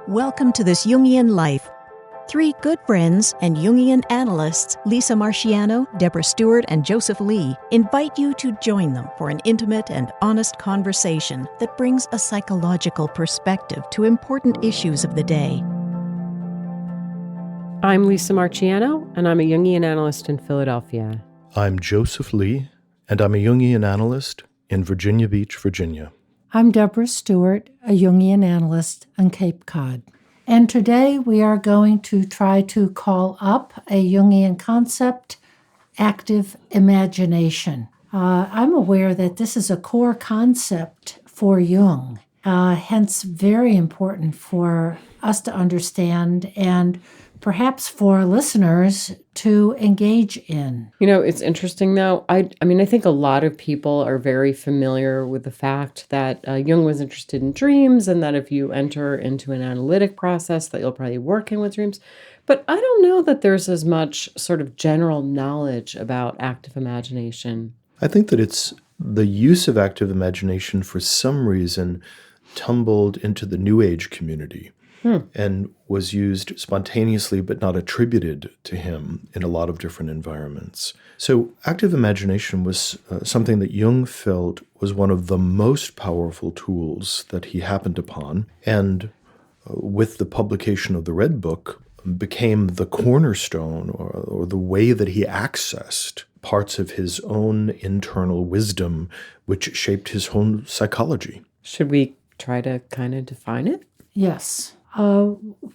Welcome to This Jungian Life. Three good friends and Jungian analysts, Lisa Marciano, Deborah Stewart, and Joseph Lee, invite you to join them for an intimate and honest conversation that brings a psychological perspective to important issues of the day. I'm Lisa Marciano, and I'm a Jungian analyst in Philadelphia. I'm Joseph Lee, and I'm a Jungian analyst in Virginia Beach, Virginia. I'm Deborah Stewart, a Jungian analyst on Cape Cod. And today we are going to try to call up a Jungian concept, active imagination. I'm aware that this is a core concept for Jung, hence very important for us to understand and perhaps for listeners to engage in. You know, it's interesting though. I think a lot of people are very familiar with the fact that Jung was interested in dreams and that if you enter into an analytic process that you'll probably work in with dreams. But I don't know that there's as much sort of general knowledge about active imagination. I think that it's the use of active imagination for some reason tumbled into the New Age community. And was used spontaneously but not attributed to him in a lot of different environments. So active imagination was something that Jung felt was one of the most powerful tools that he happened upon, and with the publication of the Red Book, became the cornerstone or the way that he accessed parts of his own internal wisdom, which shaped his own psychology. Should we try to kind of define it? Yes.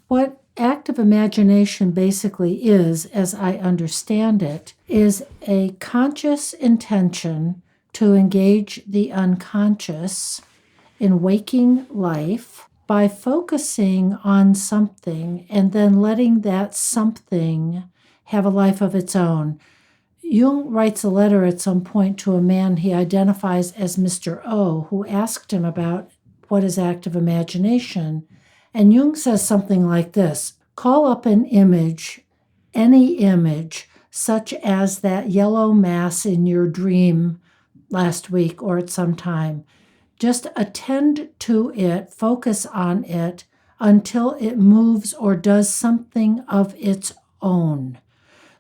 What active imagination basically is, as I understand it, is a conscious intention to engage the unconscious in waking life by focusing on something and then letting that something have a life of its own. Jung writes a letter at some point to a man he identifies as Mr. O, who asked him about what is active imagination. And Jung says something like this: call up an image, any image, such as that yellow mass in your dream last week or at some time. Just attend to it, focus on it until it moves or does something of its own.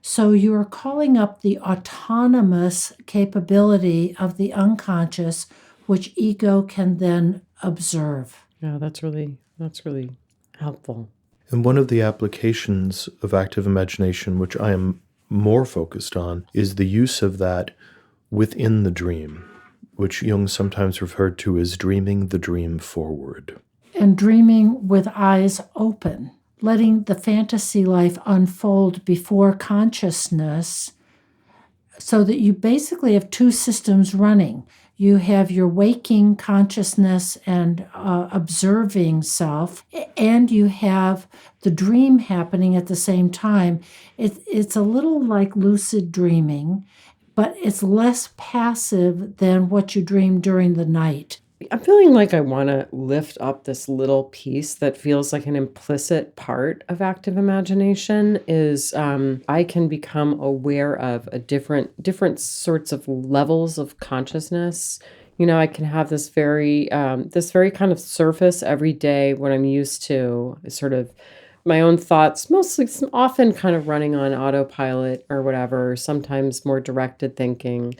So you're calling up the autonomous capability of the unconscious, which ego can then observe. Yeah, that's really helpful. And one of the applications of active imagination, which I am more focused on, is the use of that within the dream, which Jung sometimes referred to as dreaming the dream forward. And dreaming with eyes open, letting the fantasy life unfold before consciousness, so that you basically have two systems running. You have your waking consciousness and observing self, and you have the dream happening at the same time. It's a little like lucid dreaming, but it's less passive than what you dream during the night. I'm feeling like I want to lift up this little piece that feels like an implicit part of active imagination is I can become aware of a different sorts of levels of consciousness. You know, I can have this very kind of surface every day what I'm used to, sort of my own thoughts, often kind of running on autopilot or whatever, sometimes more directed thinking.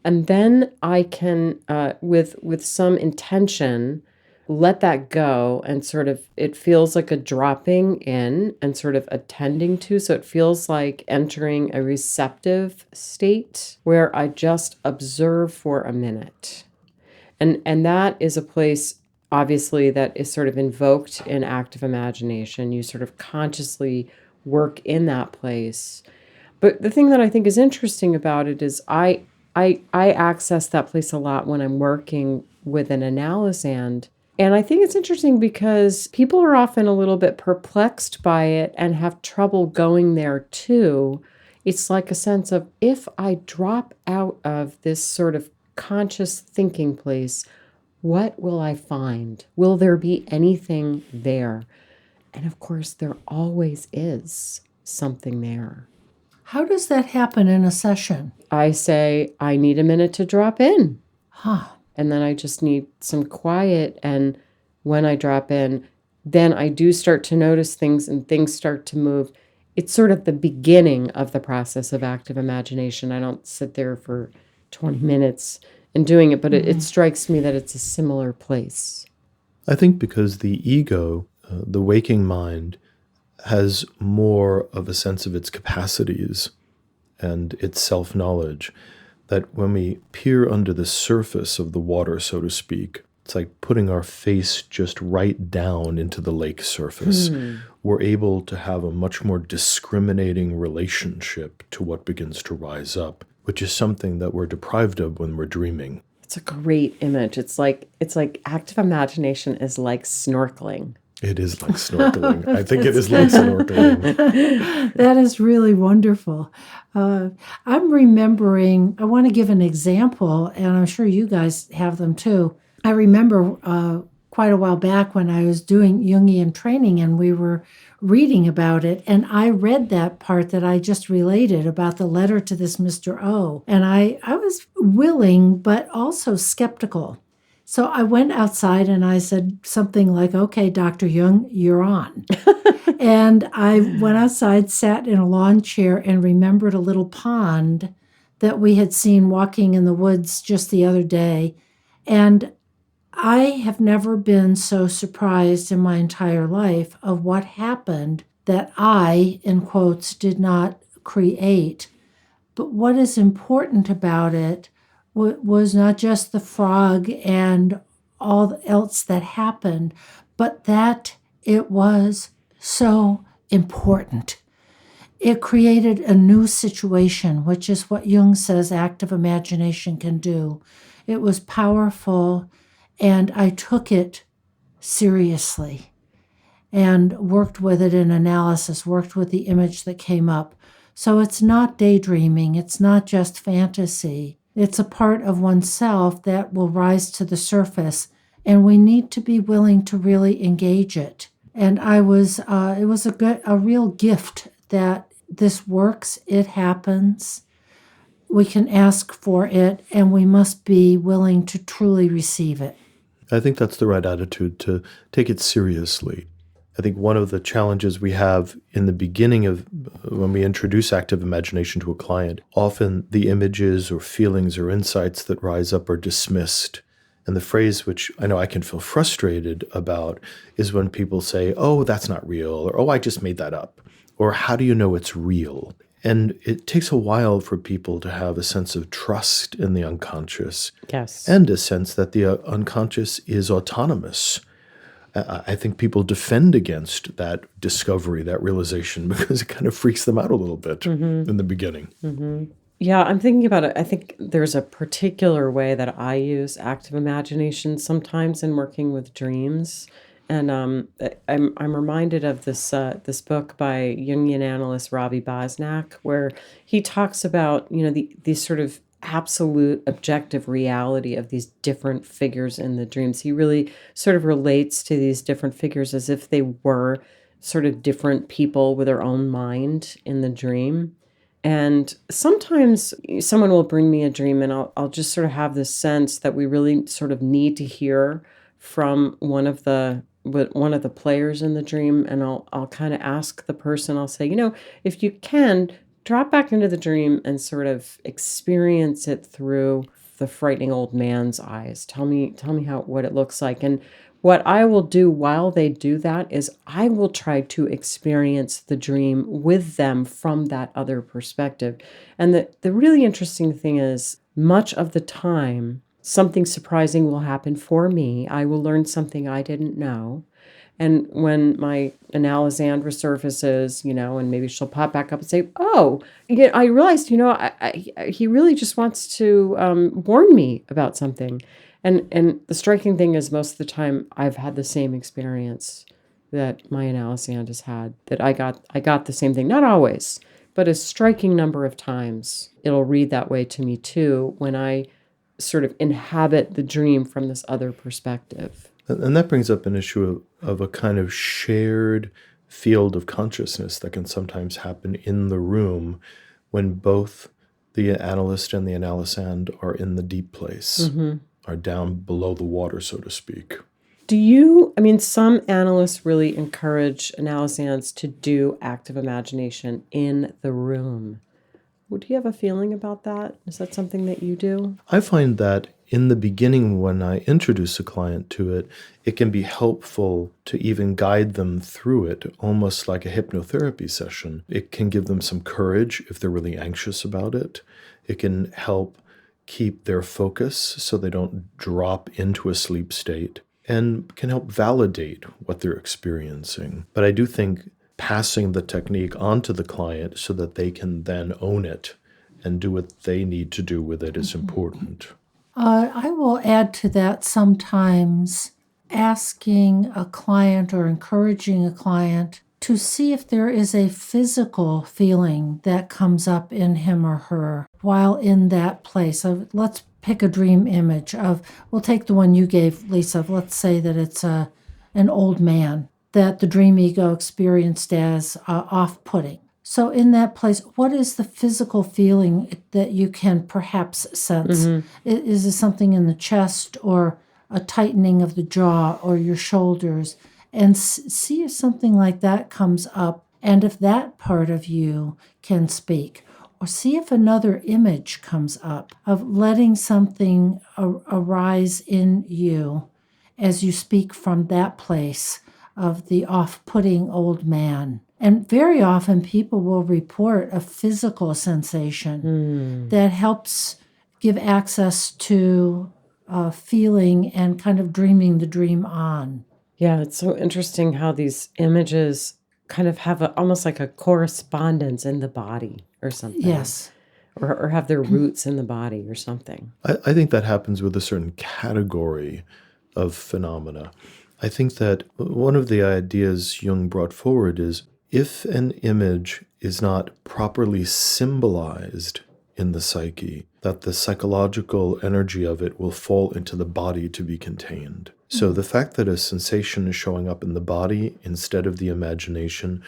And then I can, with some intention, let that go and sort of, it feels like a dropping in and sort of attending to. So it feels like entering a receptive state where I just observe for a minute. And that is a place, obviously, that is sort of invoked in active imagination. You sort of consciously work in that place. But the thing that I think is interesting about it is I access that place a lot when I'm working with an analysand. And I think it's interesting because people are often a little bit perplexed by it and have trouble going there too. It's like a sense of, if I drop out of this sort of conscious thinking place, what will I find? Will there be anything there? And of course, there always is something there. How does that happen in a session? I say, I need a minute to drop in. And then I just need some quiet. And when I drop in, then I do start to notice things and things start to move. It's sort of the beginning of the process of active imagination. I don't sit there for 20 minutes and doing it, but it strikes me that it's a similar place. I think because the ego, the waking mind, has more of a sense of its capacities and its self-knowledge, that when we peer under the surface of the water, so to speak, it's like putting our face just right down into the lake surface. We're able to have a much more discriminating relationship to what begins to rise up, which is something that we're deprived of when we're dreaming. It's a great image. It's like active imagination is like snorkeling. It is like snorkeling. I think it is like snorkeling. That is really wonderful. I'm remembering, I want to give an example, and I'm sure you guys have them too. I remember quite a while back when I was doing Jungian training and we were reading about it, and I read that part that I just related about the letter to this Mr. O. And I was willing, but also skeptical. So I went outside and I said something like, okay, Dr. Jung, you're on. And I went outside, sat in a lawn chair, and remembered a little pond that we had seen walking in the woods just the other day. And I have never been so surprised in my entire life of what happened that I, in quotes, did not create. But what is important about it was not just the frog and all else that happened, but that it was so important. It created a new situation, which is what Jung says active imagination can do. It was powerful, and I took it seriously and worked with it in analysis, worked with the image that came up. So it's not daydreaming, it's not just fantasy. It's a part of oneself that will rise to the surface, and we need to be willing to really engage it. And it was a real gift that this works, it happens. We can ask for it, and we must be willing to truly receive it. I think that's the right attitude, to take it seriously. I think one of the challenges we have in the beginning of when we introduce active imagination to a client, often the images or feelings or insights that rise up are dismissed. And the phrase which I know I can feel frustrated about is when people say, oh, that's not real, or oh, I just made that up, or how do you know it's real? And it takes a while for people to have a sense of trust in the unconscious. Yes. And a sense that the unconscious is autonomous. I think people defend against that discovery, that realization, because it kind of freaks them out a little bit in the beginning. Yeah, I'm thinking about it. I think there's a particular way that I use active imagination sometimes in working with dreams. And I'm reminded of this book by Jungian analyst Robbie Bosnack, where he talks about, these sort of absolute objective reality of these different figures in the dreams. He really sort of relates to these different figures as if they were sort of different people with their own mind in the dream. And sometimes someone will bring me a dream and I'll just sort of have this sense that we really sort of need to hear from one of the players in the dream. And I'll kind of ask the person, I'll say, if you can, drop back into the dream and sort of experience it through the frightening old man's eyes. Tell me what it looks like. And what I will do while they do that is I will try to experience the dream with them from that other perspective. And the really interesting thing is, much of the time, something surprising will happen for me. I will learn something I didn't know. And when my Alexandra surfaces, and maybe she'll pop back up and say, oh, I realized, he really just wants to warn me about something. And the striking thing is, most of the time I've had the same experience that my Alexandra's had, that I got the same thing. Not always, but a striking number of times it'll read that way to me too, when I sort of inhabit the dream from this other perspective. And that brings up an issue of a kind of shared field of consciousness that can sometimes happen in the room when both the analyst and the analysand are in the deep place, are down below the water, so to speak. some analysts really encourage analysands to do active imagination in the room. Do you have a feeling about that? Is that something that you do? I find that in the beginning, when I introduce a client to it, it can be helpful to even guide them through it, almost like a hypnotherapy session. It can give them some courage if they're really anxious about it. It can help keep their focus so they don't drop into a sleep state, and can help validate what they're experiencing. But I do think passing the technique onto the client so that they can then own it and do what they need to do with it is important. I will add to that sometimes asking a client or encouraging a client to see if there is a physical feeling that comes up in him or her while in that place. Let's pick a dream image we'll take the one you gave, Lisa. Let's say that it's an old man that the dream ego experienced as off-putting. So in that place, what is the physical feeling that you can perhaps sense? Is it something in the chest or a tightening of the jaw or your shoulders? And see if something like that comes up and if that part of you can speak. Or see if another image comes up of letting something arise in you as you speak from that place of the off-putting old man. And very often people will report a physical sensation that helps give access to feeling and kind of dreaming the dream on. Yeah, it's so interesting how these images kind of have almost like a correspondence in the body or something. Yes. Or have their roots in the body or something. I think that happens with a certain category of phenomena. I think that one of the ideas Jung brought forward is if an image is not properly symbolized in the psyche, that the psychological energy of it will fall into the body to be contained. So the fact that a sensation is showing up in the body instead of the imagination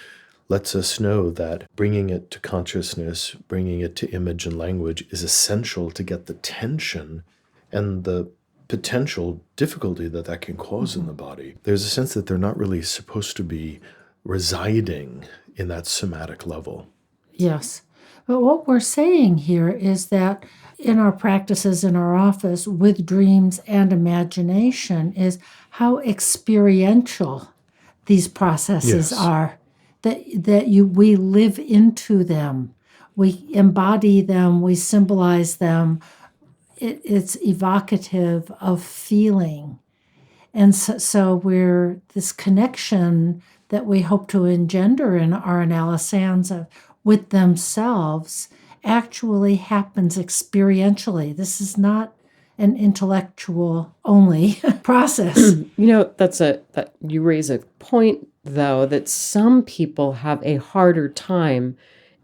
lets us know that bringing it to consciousness, bringing it to image and language is essential to get the tension and the potential difficulty that can cause in the body. There's a sense that they're not really supposed to be residing in that somatic level. Yes. But what we're saying here is that in our practices in our office with dreams and imagination is how experiential these processes are. We live into them. We embody them. We symbolize them. It's evocative of feeling. And so we're this connection that we hope to engender in our analysands with themselves actually happens experientially. This is not an intellectual only process. That you raise a point, though, that some people have a harder time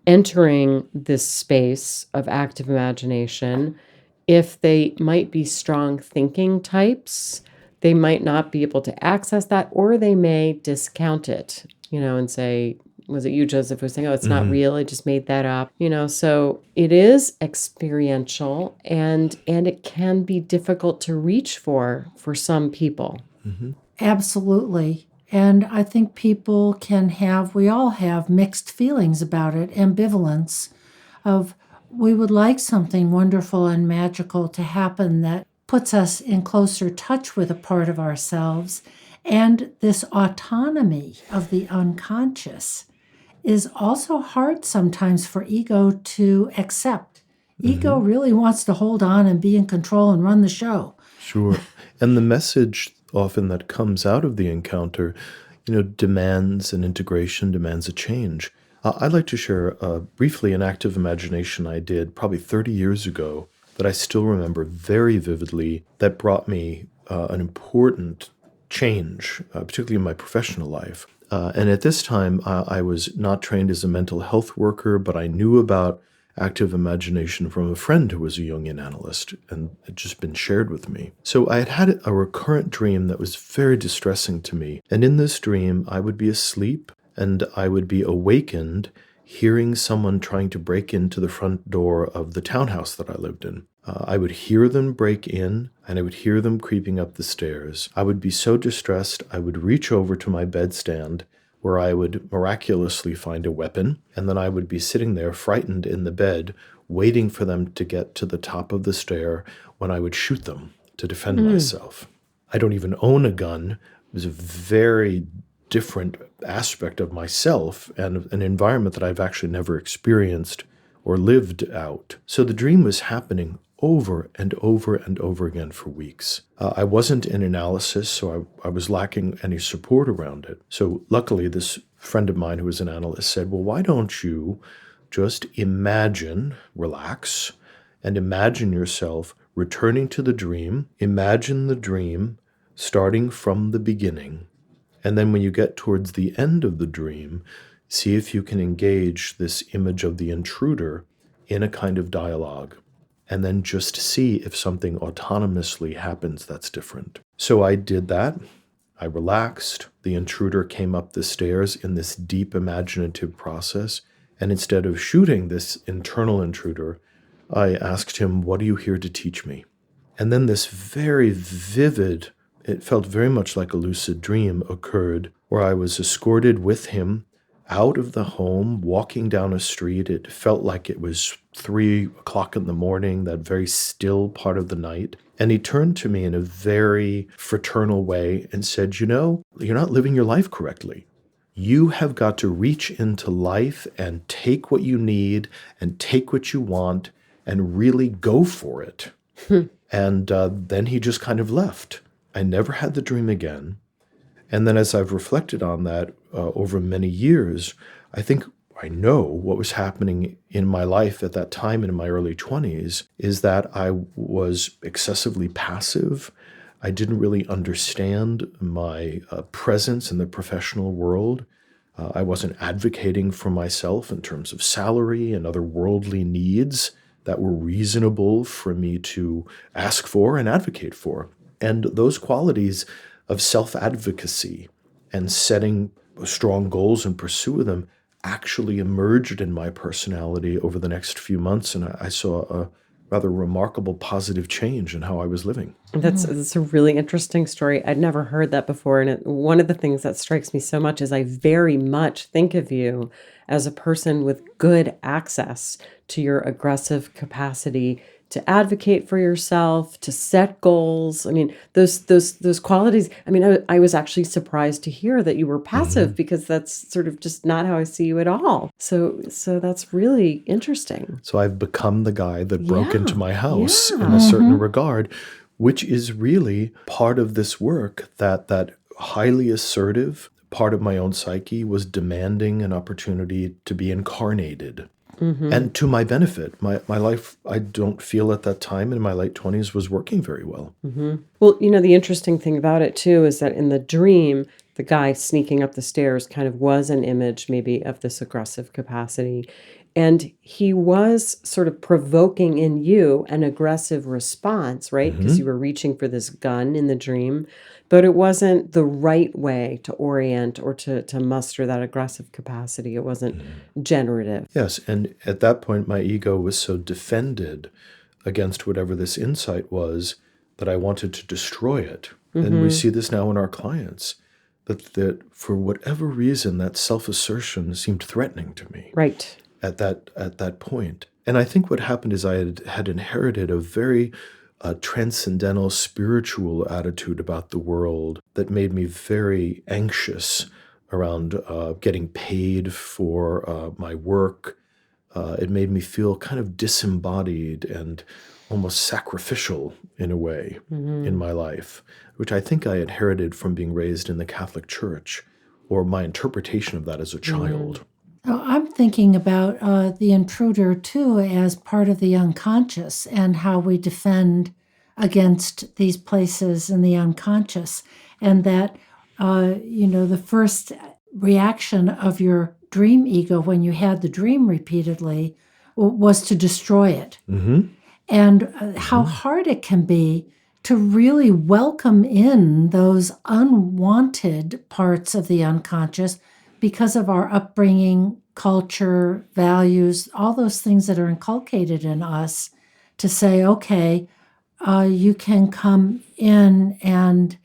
entering this space of active imagination. If they might be strong thinking types, they might not be able to access that, or they may discount it, and say, was it you, Joseph, who was saying, oh, it's not real, I just made that up. So it is experiential and it can be difficult to reach for some people. Absolutely. And I think we all have mixed feelings about it, ambivalence of we would like something wonderful and magical to happen that puts us in closer touch with a part of ourselves. And this autonomy of the unconscious is also hard sometimes for ego to accept. Ego really wants to hold on and be in control and run the show. Sure. And the message often that comes out of the encounter, demands an integration, demands a change. I'd like to share briefly an active imagination I did probably 30 years ago that I still remember very vividly that brought me an important change, particularly in my professional life. And at this time, I was not trained as a mental health worker, but I knew about active imagination from a friend who was a Jungian analyst, and it had just been shared with me. So I had a recurrent dream that was very distressing to me. And in this dream, I would be asleep and I would be awakened hearing someone trying to break into the front door of the townhouse that I lived in. I would hear them break in, and I would hear them creeping up the stairs. I would be so distressed, I would reach over to my bedstand, where I would miraculously find a weapon, and then I would be sitting there frightened in the bed, waiting for them to get to the top of the stair when I would shoot them to defend myself. I don't even own a gun. It was a very different aspect of myself and an environment that I've actually never experienced or lived out. So the dream was happening over and over and over again for weeks. I wasn't in analysis, so I was lacking any support around it. So luckily, this friend of mine who was an analyst said, well, why don't you just imagine, relax, and imagine yourself returning to the dream. Imagine the dream starting from the beginning. And then when you get towards the end of the dream, see if you can engage this image of the intruder in a kind of dialogue. And then just see if something autonomously happens that's different. So I did that. I relaxed. The intruder came up the stairs in this deep imaginative process. And instead of shooting this internal intruder, I asked him, what are you here to teach me? And then this very vivid, it felt very much like a lucid dream occurred, where I was escorted with him out of the home, walking down a street. It felt like it was 3 o'clock in the morning, that very still part of the night. And he turned to me in a very fraternal way and said, you're not living your life correctly. You have got to reach into life and take what you need and take what you want and really go for it. And then he just kind of left. I never had the dream again. And then as I've reflected on that over many years, I think I know what was happening in my life at that time in my early 20s is that I was excessively passive. I didn't really understand my presence in the professional world. I wasn't advocating for myself in terms of salary and other worldly needs that were reasonable for me to ask for and advocate for. And those qualities of self-advocacy and setting strong goals and pursue them actually emerged in my personality over the next few months. And I saw a rather remarkable positive change in how I was living. That's a really interesting story. I'd never heard that before. And one of the things that strikes me so much is I very much think of you as a person with good access to your aggressive capacity to advocate for yourself, to set goals. I mean, those qualities. I mean, I was actually surprised to hear that you were passive because that's sort of just not how I see you at all. So that's really interesting. So I've become the guy that broke into my house in a certain regard, which is really part of this work, that highly assertive part of my own psyche was demanding an opportunity to be incarnated. And to my benefit, my life, I don't feel at that time in my late 20s was working very well. Well, the interesting thing about it too is that in the dream, the guy sneaking up the stairs kind of was an image maybe of this aggressive capacity. And he was sort of provoking in you an aggressive response, right? Because you were reaching for this gun in the dream, but it wasn't the right way to orient or to muster that aggressive capacity. It wasn't generative. Yes, and at that point, my ego was so defended against whatever this insight was that I wanted to destroy it. And we see this now in our clients, that for whatever reason, that self-assertion seemed threatening to me. Right. At that point. And I think what happened is I had inherited a very transcendental spiritual attitude about the world that made me very anxious around getting paid for my work. It made me feel kind of disembodied and almost sacrificial in a way in my life, which I think I inherited from being raised in the Catholic Church, or my interpretation of that as a child. I'm thinking about the intruder, too, as part of the unconscious and how we defend against these places in the unconscious. And that, the first reaction of your dream ego when you had the dream repeatedly was to destroy it. And how hard it can be to really welcome in those unwanted parts of the unconscious because of our upbringing, culture, values, all those things that are inculcated in us, to say, okay, you can come in and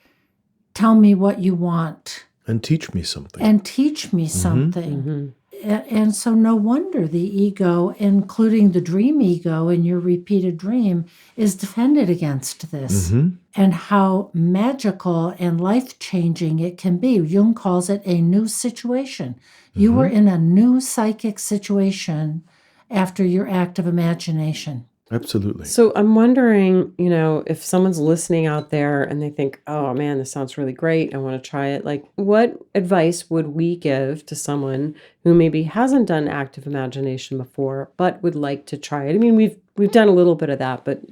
tell me what you want. And teach me something. And teach me something. And so no wonder the ego, including the dream ego in your repeated dream, is defended against this. And how magical and life-changing it can be. Jung calls it a new situation. You were in a new psychic situation after your active imagination. Absolutely. So I'm wondering, if someone's listening out there and they think, oh man, this sounds really great, I want to try it. Like, what advice would we give to someone who maybe hasn't done active imagination before, but would like to try it? I mean, we've done a little bit of that, but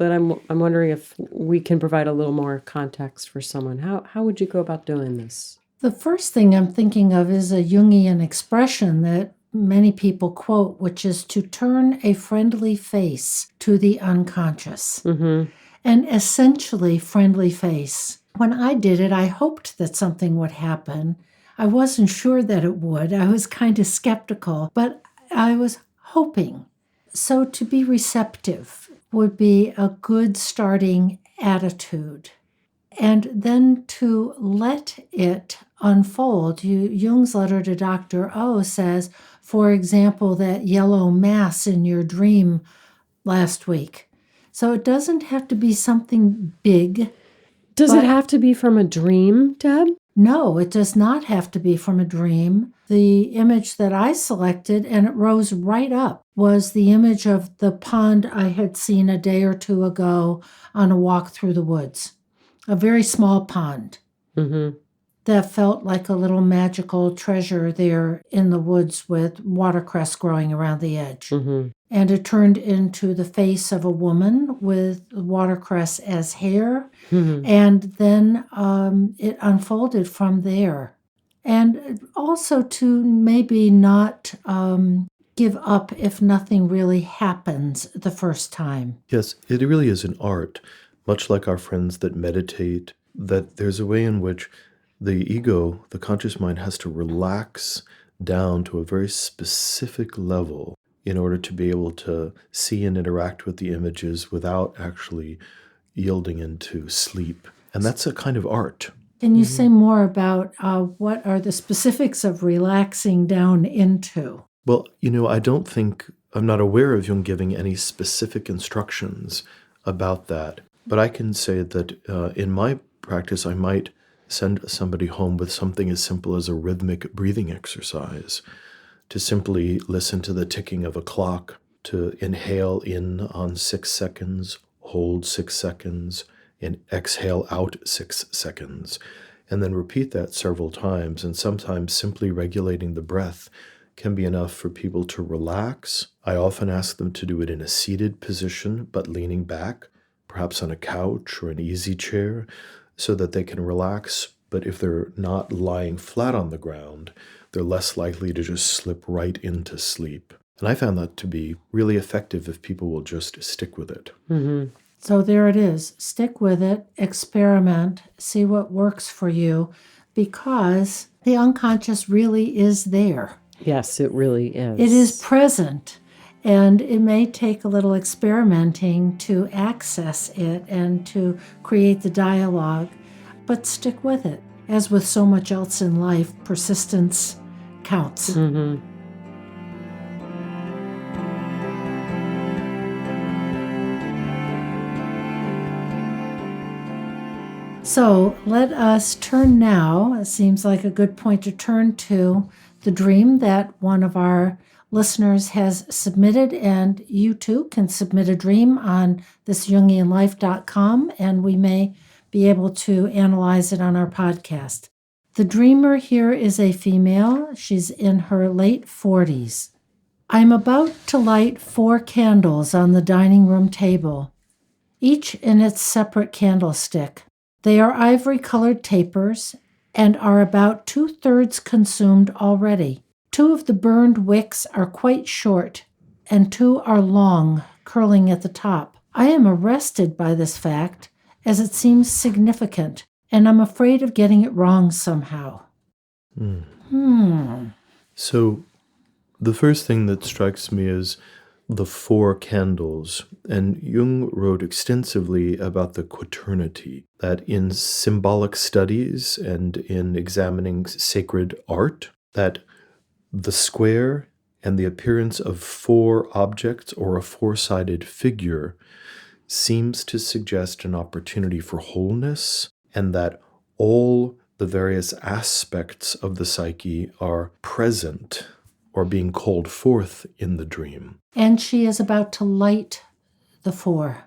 I'm wondering if we can provide a little more context for someone. How would you go about doing this? The first thing I'm thinking of is a Jungian expression that many people quote, which is to turn a friendly face to the unconscious. And essentially, friendly face. When I did it, I hoped that something would happen. I wasn't sure that it would. I was kind of skeptical, but I was hoping. So to be receptive would be a good starting attitude. And then to let it unfold. Jung's letter to Dr. O says, for example, that yellow mass in your dream last week. So it doesn't have to be something big. Does it have to be from a dream, Deb? No, it does not have to be from a dream. The image that I selected, and it rose right up, was the image of the pond I had seen a day or two ago on a walk through the woods. A very small pond that felt like a little magical treasure there in the woods with watercress growing around the edge. And it turned into the face of a woman with watercress as hair. And then it unfolded from there. And also to maybe not give up if nothing really happens the first time. Yes, it really is an art. Much like our friends that meditate, that there's a way in which the ego, the conscious mind, has to relax down to a very specific level in order to be able to see and interact with the images without actually yielding into sleep. And that's a kind of art. Can you say more about what are the specifics of relaxing down into? Well, I'm not aware of Jung giving any specific instructions about that. But I can say that in my practice, I might send somebody home with something as simple as a rhythmic breathing exercise, to simply listen to the ticking of a clock, to inhale in on 6 seconds, hold 6 seconds, and exhale out 6 seconds, and then repeat that several times. And sometimes simply regulating the breath can be enough for people to relax. I often ask them to do it in a seated position, but leaning back, perhaps on a couch or an easy chair, so that they can relax. But if they're not lying flat on the ground, they're less likely to just slip right into sleep. And I found that to be really effective if people will just stick with it. So there it is. Stick with it, experiment, see what works for you, because the unconscious really is there. Yes, it really is. It is present. And it may take a little experimenting to access it and to create the dialogue, but stick with it. As with so much else in life, persistence counts. So let us turn now, it seems like a good point to turn to the dream that one of our listeners has submitted, and you too can submit a dream on thisjungianlife.com, and we may be able to analyze it on our podcast. The dreamer here is a female. She's in her late 40s. I'm about to light 4 candles on the dining room table, each in its separate candlestick. They are ivory-colored tapers and are about 2/3 consumed already. 2 of the burned wicks are quite short, and 2 are long, curling at the top. I am arrested by this fact, as it seems significant, and I'm afraid of getting it wrong somehow. So the first thing that strikes me is the four candles, and Jung wrote extensively about the quaternity, that in symbolic studies and in examining sacred art, that the square and the appearance of four objects or a four-sided figure seems to suggest an opportunity for wholeness, and that all the various aspects of the psyche are present or being called forth in the dream. And she is about to light the four,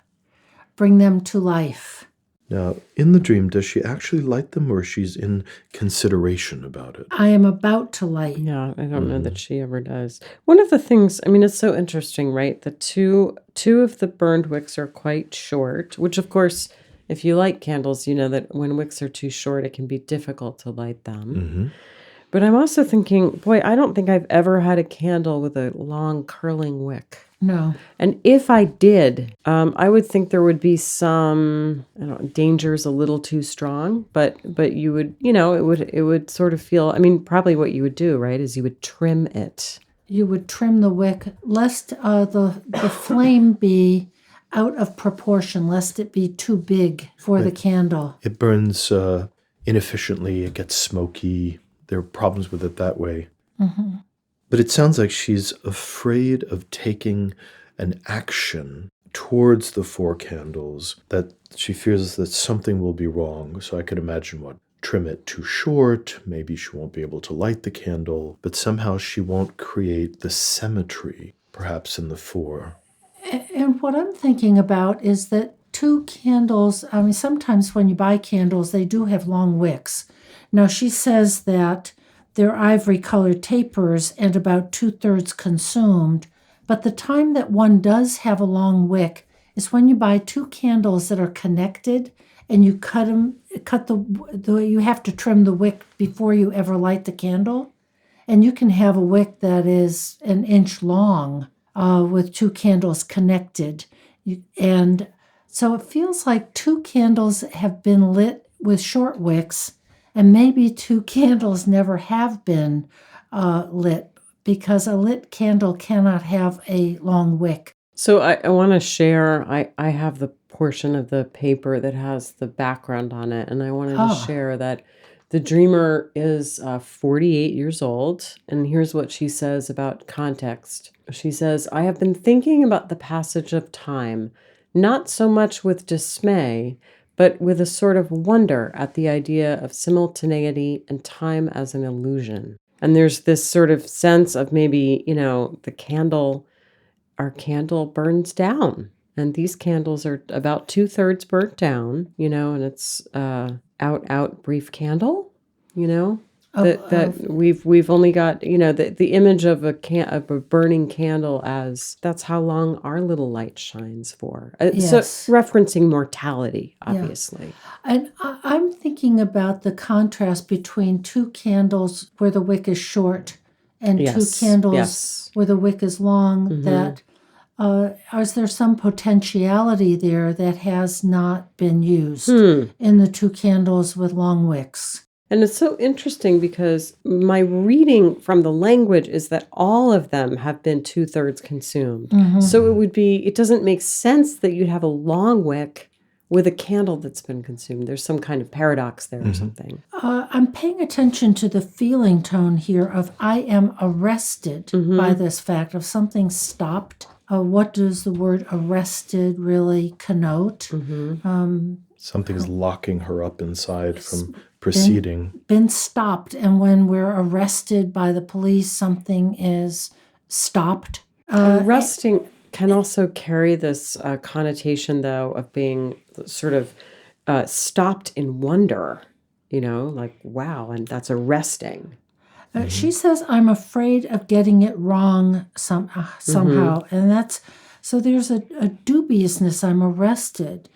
bring them to life. Now, in the dream, does she actually light them, or she's in consideration about it? I am about to light. Yeah, I don't know that she ever does. One of the things, I mean, it's so interesting, right? The two of the burned wicks are quite short, which, of course, if you light candles, you know that when wicks are too short, it can be difficult to light them. Mm-hmm. But I'm also thinking, boy, I don't think I've ever had a candle with a long curling wick. No. And if I did, I would think there would be some, I don't know, danger's a little too strong, but you would, it would sort of feel, I mean, probably what you would do, right, is you would trim it. You would trim the wick, lest the flame be out of proportion, lest it be too big for the candle. It burns inefficiently, it gets smoky. There are problems with it that way. Mm-hmm. But it sounds like she's afraid of taking an action towards the four candles, that she fears that something will be wrong. So I could imagine trim it too short, maybe she won't be able to light the candle, but somehow she won't create the symmetry, perhaps in the four. And what I'm thinking about is that two candles, I mean, sometimes when you buy candles, they do have long wicks. Now, she says that they're ivory-colored tapers and about 2/3 consumed, but the time that one does have a long wick is when you buy two candles that are connected and you you have to trim the wick before you ever light the candle. And you can have a wick that is an inch long with two candles connected. And so it feels like two candles have been lit with short wicks, and maybe two candles never have been lit, because a lit candle cannot have a long wick. So I want to share, I have the portion of the paper that has the background on it, and I wanted to share that the dreamer is 48 years old, and here's what she says about context. She says, "I have been thinking about the passage of time, not so much with dismay, but with a sort of wonder at the idea of simultaneity and time as an illusion." And there's this sort of sense of maybe, our candle burns down. And these candles are about 2/3 burnt down, and it's out brief candle, that we've only got, the image of a burning candle as that's how long our little light shines for. Yes. So referencing mortality, obviously. Yeah. And I'm thinking about the contrast between two candles where the wick is short and two candles where the wick is long, that is there some potentiality there that has not been used in the two candles with long wicks? And it's so interesting because my reading from the language is that all of them have been 2/3 consumed. Mm-hmm. So it doesn't make sense that you'd have a long wick with a candle that's been consumed. There's some kind of paradox there or something. I'm paying attention to the feeling tone here of I am arrested by this fact of something stopped. What does the word arrested really connote? Something's locking her up inside from proceeding. Been stopped. And when we're arrested by the police, something is stopped. Arresting can also carry this connotation, though, of being sort of stopped in wonder, like, wow, and that's arresting. She says, I'm afraid of getting it wrong somehow. And so there's a dubiousness. I'm arrested.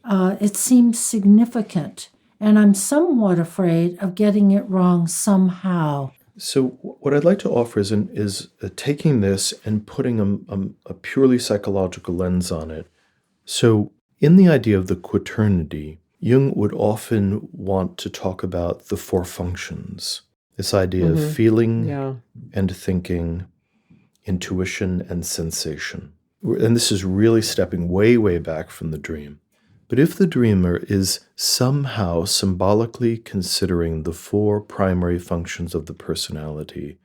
It seems significant. And I'm somewhat afraid of getting it wrong somehow. So what I'd like to offer is taking this and putting a purely psychological lens on it. So in the idea of the quaternity, Jung would often want to talk about the four functions. This idea of feeling and thinking, intuition, and sensation. And this is really stepping way, way back from the dream. But if the dreamer is somehow symbolically considering the 4 primary functions of the personality,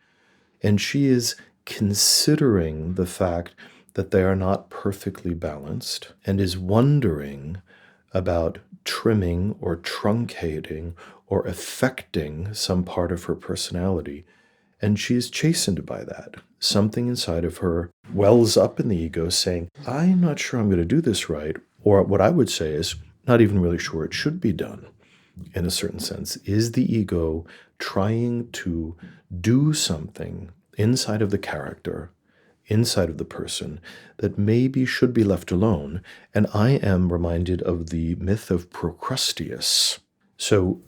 and she is considering the fact that they are not perfectly balanced, and is wondering about trimming or truncating or affecting some part of her personality, and she is chastened by that. Something inside of her wells up in the ego saying, I'm not sure I'm going to do this right. Or what I would say is, not even really sure it should be done. In a certain sense, is the ego trying to do something inside of the character, inside of the person, that maybe should be left alone. And I am reminded of the myth of Procrusteus. So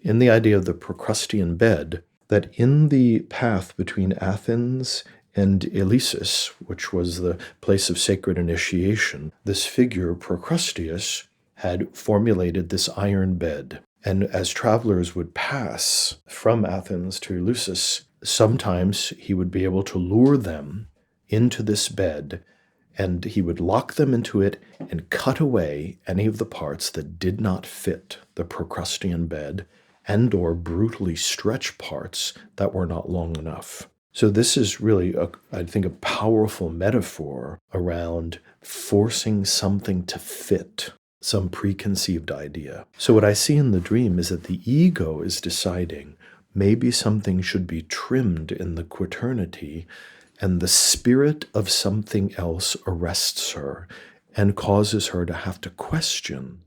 in the idea of the Procrustean bed, that in the path between Athens and Eleusis, which was the place of sacred initiation, this figure, Procrusteus, had formulated this iron bed. And as travelers would pass from Athens to Eleusis, sometimes he would be able to lure them into this bed, and he would lock them into it and cut away any of the parts that did not fit the Procrustean bed, and or brutally stretch parts that were not long enough. So this is really, I think, a powerful metaphor around forcing something to fit some preconceived idea. So what I see in the dream is that the ego is deciding maybe something should be trimmed in the quaternity, and the spirit of something else arrests her and causes her to have to question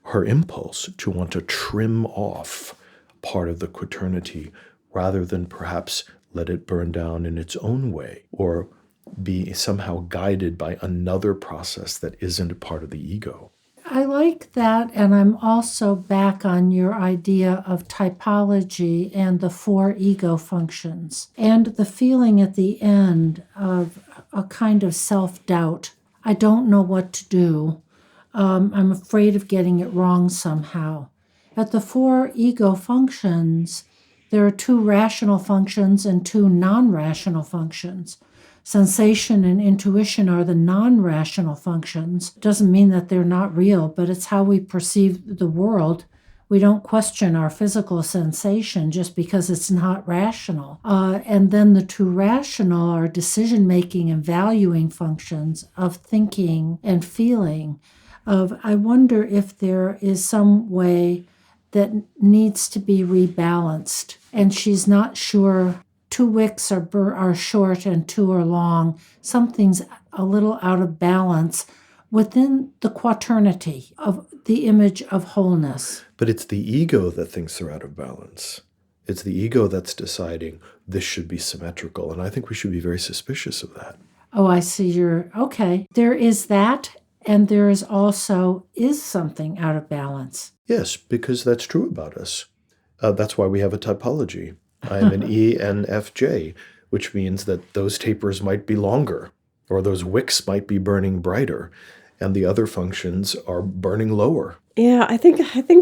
her impulse to want to trim off part of the quaternity rather than perhaps let it burn down in its own way or be somehow guided by another process that isn't part of the ego. I like that, and I'm also back on your idea of typology and the 4 ego functions, and the feeling at the end of a kind of self-doubt. I don't know what to do. I'm afraid of getting it wrong somehow. At the 4 ego functions, there are 2 rational functions and 2 non-rational functions. Sensation and intuition are the non-rational functions. Doesn't mean that they're not real, but it's how we perceive the world. We don't question our physical sensation just because it's not rational. And then the 2 rational are decision-making and valuing functions of thinking and feeling. I wonder if there is some way that needs to be rebalanced, and she's not sure. 2 wicks are short and 2 are long. Something's a little out of balance within the quaternity of the image of wholeness. But it's the ego that thinks they're out of balance. It's the ego that's deciding this should be symmetrical, and I think we should be very suspicious of that. Oh, I see okay. There is that, and there is also, is something out of balance? Yes, because that's true about us. That's why we have a typology. I am an ENFJ, which means that those tapers might be longer, or those wicks might be burning brighter, and the other functions are burning lower. Yeah, I think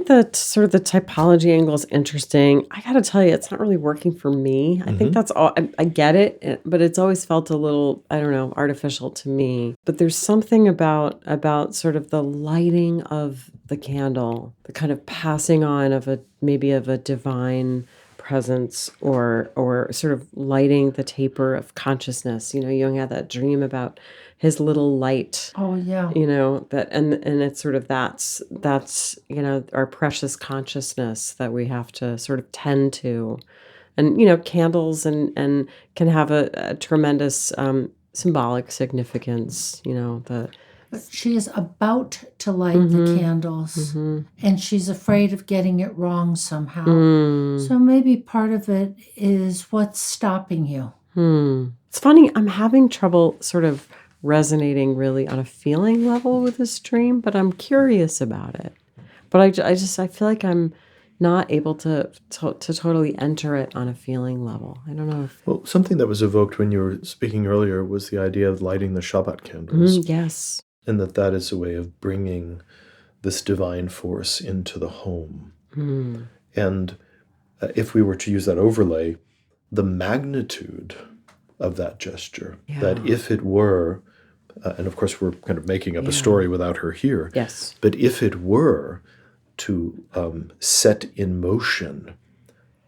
that sort of the typology angle is interesting. I got to tell you, it's not really working for me. I think that's all. I get it, but it's always felt a little, I don't know, artificial to me. But there's something about sort of the lighting of the candle, the kind of passing on of maybe a divine presence, or sort of lighting the taper of consciousness. Jung had that dream about his little light. Oh yeah. That and it's sort of that's our precious consciousness that we have to sort of tend to. And candles and can have a tremendous symbolic significance. But she is about to light the candles, and she's afraid of getting it wrong somehow. So maybe part of it is what's stopping you. It's funny, I'm having trouble sort of resonating really on a feeling level with this dream, but I'm curious about it. But I feel like I'm not able to totally enter it on a feeling level. I don't know if... Well, something that was evoked when you were speaking earlier was the idea of lighting the Shabbat candles. Yes. And that is a way of bringing this divine force into the home. And if we were to use that overlay, the magnitude of that gesture. Yeah. That if it were, and of course we're kind of making up a story without her here, Yes. but if it were to set in motion,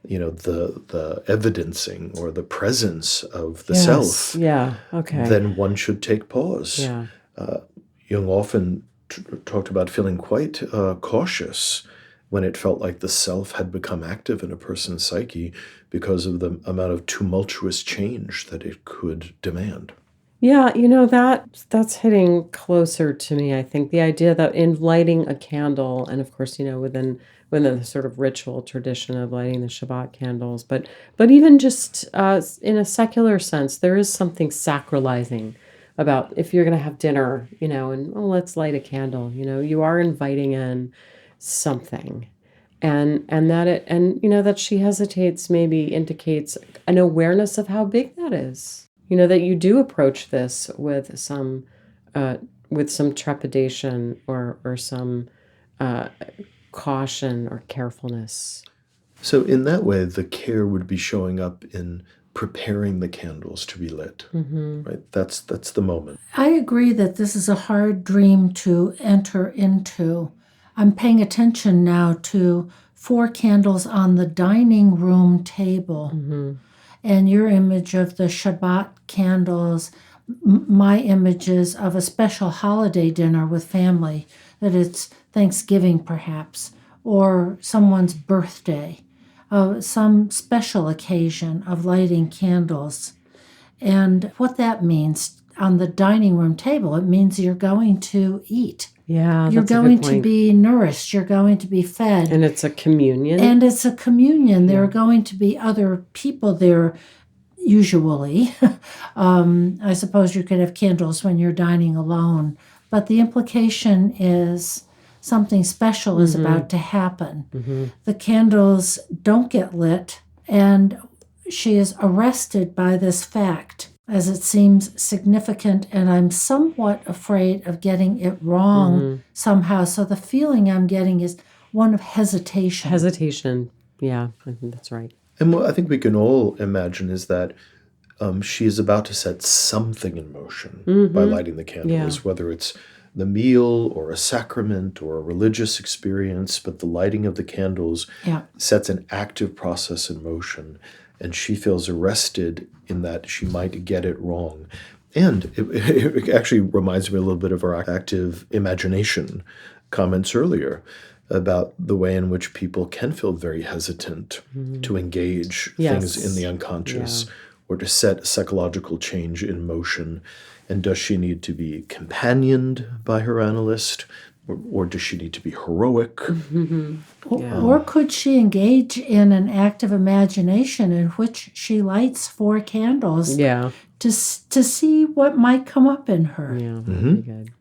the evidencing or the presence of the self, Yeah. Okay. then one should take pause. Yeah. Jung often talked about feeling quite cautious when it felt like the self had become active in a person's psyche because of the amount of tumultuous change that it could demand. Yeah, that's hitting closer to me. I think the idea that in lighting a candle, and of course, within the sort of ritual tradition of lighting the Shabbat candles, but even just in a secular sense, there is something sacralizing about if you're going to have dinner, and let's light a candle. You are inviting in something, and that she hesitates maybe indicates an awareness of how big that is. That you do approach this with some trepidation or some caution or carefulness. So in that way, the care would be showing up in preparing the candles to be lit. Right? That's the moment. I agree that this is a hard dream to enter into. I'm paying attention now to 4 candles on the dining room table. And your image of the Shabbat candles, my images of a special holiday dinner with family, that it's Thanksgiving perhaps, or someone's birthday, some special occasion of lighting candles. And what that means on the dining room table, it means you're going to eat. Yeah, you're that's a good going to point. be nourished. You're going to be fed. And it's a communion. And it's a communion. There are going to be other people there, usually. I suppose you could have candles when you're dining alone. But the implication is something special is about to happen. The candles don't get lit, and she is arrested by this fact, as it seems significant, and I'm somewhat afraid of getting it wrong somehow. So the feeling I'm getting is one of hesitation. Hesitation. Yeah, I think that's right. And what I think we can all imagine is that she is about to set something in motion by lighting the candles, whether it's the meal or a sacrament or a religious experience, but the lighting of the candles sets an active process in motion. And she feels arrested in that she might get it wrong. And it actually reminds me a little bit of our active imagination comments earlier about the way in which people can feel very hesitant to engage things in the unconscious or to set psychological change in motion. And does she need to be companioned by her analyst? Or does she need to be heroic? Or could she engage in an active imagination in which she lights 4 candles to see what might come up in her? Yeah, very good.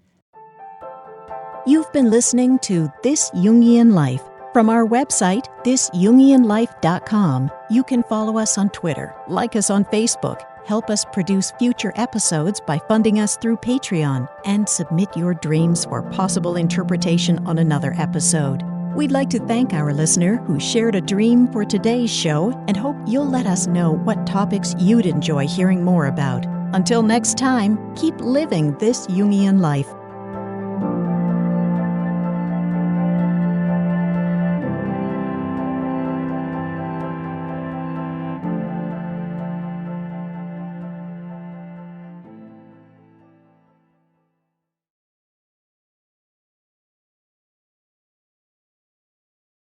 You've been listening to This Jungian Life. From our website, thisjungianlife.com, you can follow us on Twitter, like us on Facebook, help us produce future episodes by funding us through Patreon, and submit your dreams for possible interpretation on another episode. We'd like to thank our listener who shared a dream for today's show and hope you'll let us know what topics you'd enjoy hearing more about. Until next time, keep living this Jungian life.